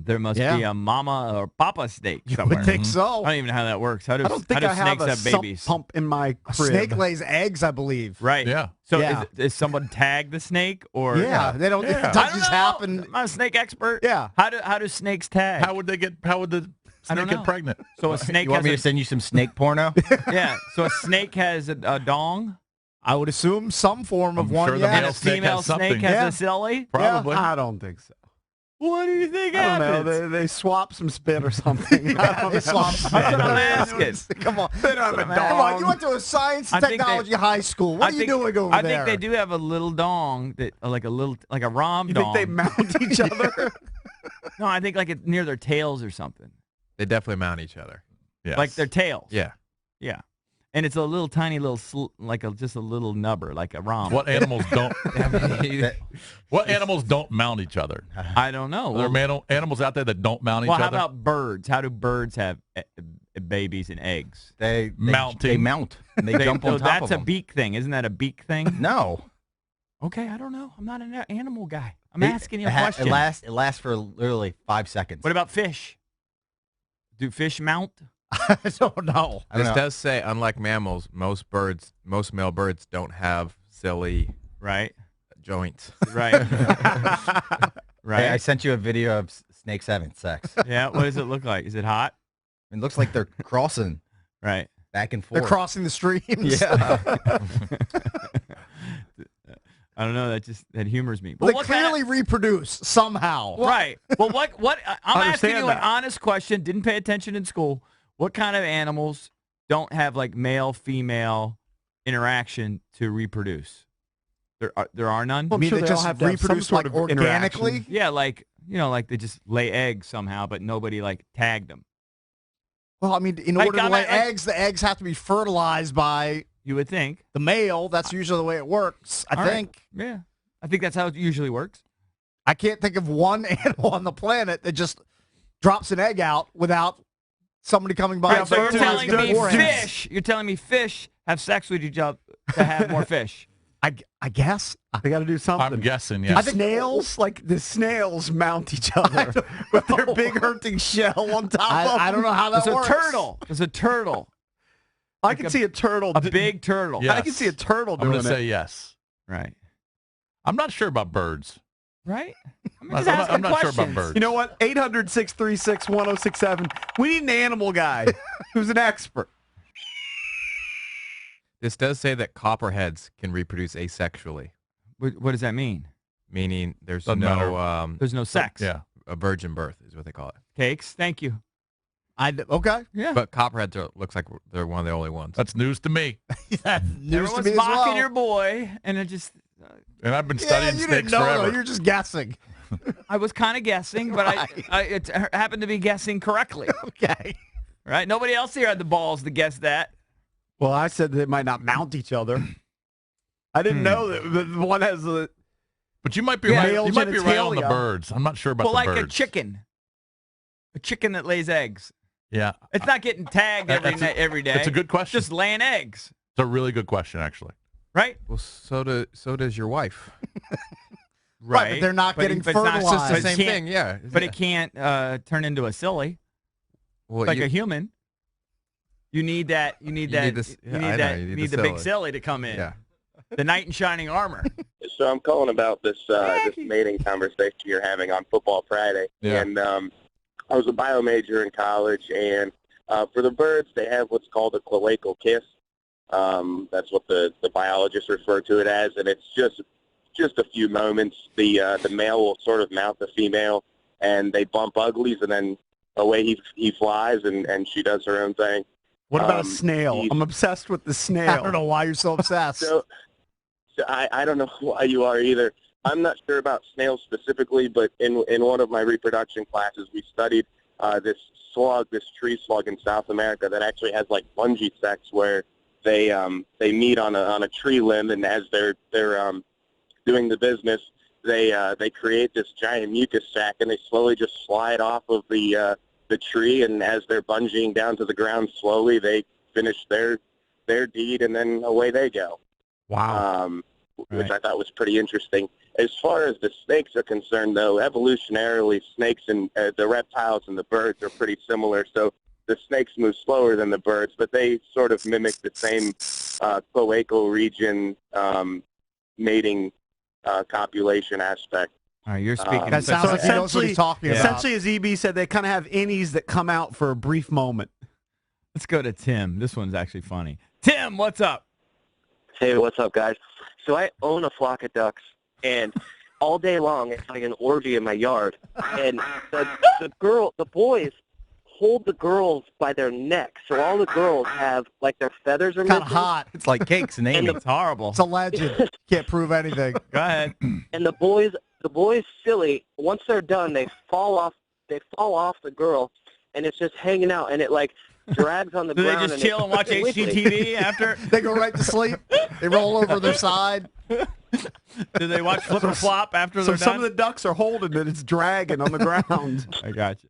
There must be a mama or papa snake You somewhere. would think so. I don't even know how that works. How do I don't think I have snakes a have babies? sump pump in my A crib. snake lays eggs, I believe. Right. Yeah. So Yeah. is someone tag the snake or? Yeah, they don't. Yeah. It I doesn't don't just know. happen. I'm not a snake expert. Yeah. How do snakes tag? How would the I don't snake get know. pregnant? So a snake You want has me to send you some snake porno? yeah. So a snake has a dong. I would assume some form of I'm one. sure the yeah. And male a snake female has snake something. has Yeah. a silly. Probably. Yeah, I don't think so. What do you think I don't know. They swap some spit or something. I don't know. swap spit. That's what I'm asking. Come on. They don't have a Come on. You dong. went to a science I and think they- technology high school. What are you doing over I there? think they do have a little dong that, like a rom You dong. think they mount each other? No, I think like it near their tails or something. They definitely mount each other. Yes. Like their tails. Yeah. Yeah. And it's a little tiny little just a little nubber, like a rom. What animals don't? What animals don't mount each other? I don't know. Are there animals out there that don't mount Well, each how other? about birds? How do birds have babies and eggs? They Mounting. mount. And they jump on top that's of them. a beak thing. Isn't that a beak thing? No. Okay, I don't know. I'm not an animal guy. I'm asking you a question. It lasts for literally 5 seconds. What about fish? Do fish mount? I don't know. I don't This know. does say, unlike mammals, most male birds don't have silly Right. joints. Right. right. Hey, I sent you a video of snakes having sex. Yeah. What does it look like? Is it hot? It looks like they're crossing Right. back and forth. They're crossing the streams. Yeah. I don't know. That humors me. Well, they what clearly reproduce somehow. right. Well, what? I'm asking Understand you that. an honest question. Didn't pay attention in school. What kind of animals don't have like male-female interaction to reproduce? There are none. I I'm mean, sure they they all just have to have some reproduce sort like of organically. interaction. Yeah, like like they just lay eggs somehow, but nobody like tagged them. Well, I mean, in Like, order to I'm lay at, like- eggs, the eggs have to be fertilized by You would think. the male. That's usually the way it works. I All right. think. Yeah, I think that's how it usually works. I can't think of one animal on the planet that just drops an egg out without somebody coming by. Right, and so you're fertilizing telling it me beforehand. fish. You're telling me fish have sex with each other to have more fish. I guess. They got to do something. I'm guessing, Do yes. snails, like the snails, mount each other with their big hurting shell on top of them? I don't know how that There's works. a turtle. There's a turtle. I can see a turtle. A big turtle. Yeah. I can see a turtle I'm doing going to it. say yes. Right. I'm not sure about birds. Right? I'm I'm just not- asking I'm not sure questions. about birds. You know what? 800-636-1067. We need an animal guy who's an expert. This does say that copperheads can reproduce asexually, What does that mean? meaning there's Doesn't no There's no sex. Yeah. a virgin birth is what they call it. Cakes. Thank you. Okay. Yeah. But copperheads looks like they're one of the only ones. That's news to me. That's news to Everyone's me as mocking well. your boy, and it just And I've been Yeah, studying you snakes didn't know. forever. Though. You're just guessing. I was kind of guessing, but I happened to be guessing correctly. Okay. Right? Nobody else here had the balls to guess that. Well, I said they might not mount each other. I didn't know that the one has a... But you might be Yeah. right. Male You might be right on the genitalia. birds. I'm not sure about Well, the like birds. a chicken that lays eggs. Yeah. It's not getting tagged every day. It's a good question. Just laying eggs, It's a really good question, actually. right? Well, so does your wife. Right, but they're not getting but it's not- It's just the but it same can't- thing, yeah. But it can't turn into a silly Well, like you- a human. You need that. You need You that. need this- you yeah, need I know, that. you You need need the the big silly. silly to come in. Yeah. The knight in shining armor. So I'm calling about this mating conversation you're having on Football Friday. Yeah. And I was a bio major in college, and for the birds, they have what's called a cloacal kiss. That's what the biologists refer to it as, and it's just a few moments. The male will sort of mount the female, and they bump uglies, and then away he flies, and she does her own thing. What about a snail? he's- I'm obsessed with the snail. I don't know why you're so obsessed. So I don't know why you are either. I'm not sure about snails specifically, but in one of my reproduction classes, we studied this tree slug in South America that actually has like bungee sex, where they meet on a tree limb, and as they're doing the business, they create this giant mucus sac, and they slowly just slide off of the tree, and as they're bungeeing down to the ground slowly, they finish their deed, and then away they go. Wow. which Right. I thought was pretty interesting. As far as the snakes are concerned, though, evolutionarily, snakes and the reptiles and the birds are pretty similar. So the snakes move slower than the birds, but they sort of mimic the same cloacal region mating copulation aspect. All right, you're speaking. That sounds like he knows what he's talking about. Essentially, as EB said, they kind of have innies that come out for a brief moment. Let's go to Tim. This one's actually funny. Tim, what's up? Hey, what's up, guys? So I own a flock of ducks, and all day long it's like an orgy in my yard. And the boys hold the girls by their necks, so all the girls have like their feathers are Kind of missing. hot. It's like cakes and Amy. It's horrible. It's a legend. Can't prove anything. Go ahead. And the boys silly. Once they're done, they fall off the girl, and it's just hanging out, and it like drags on the Do they ground. just and chill and watch it's wiggling. HGTV after? They go right to sleep. They roll over their side. Do they watch Flip or Flop after So they're some done? of the ducks are holding it. It's dragging on the ground. I got you.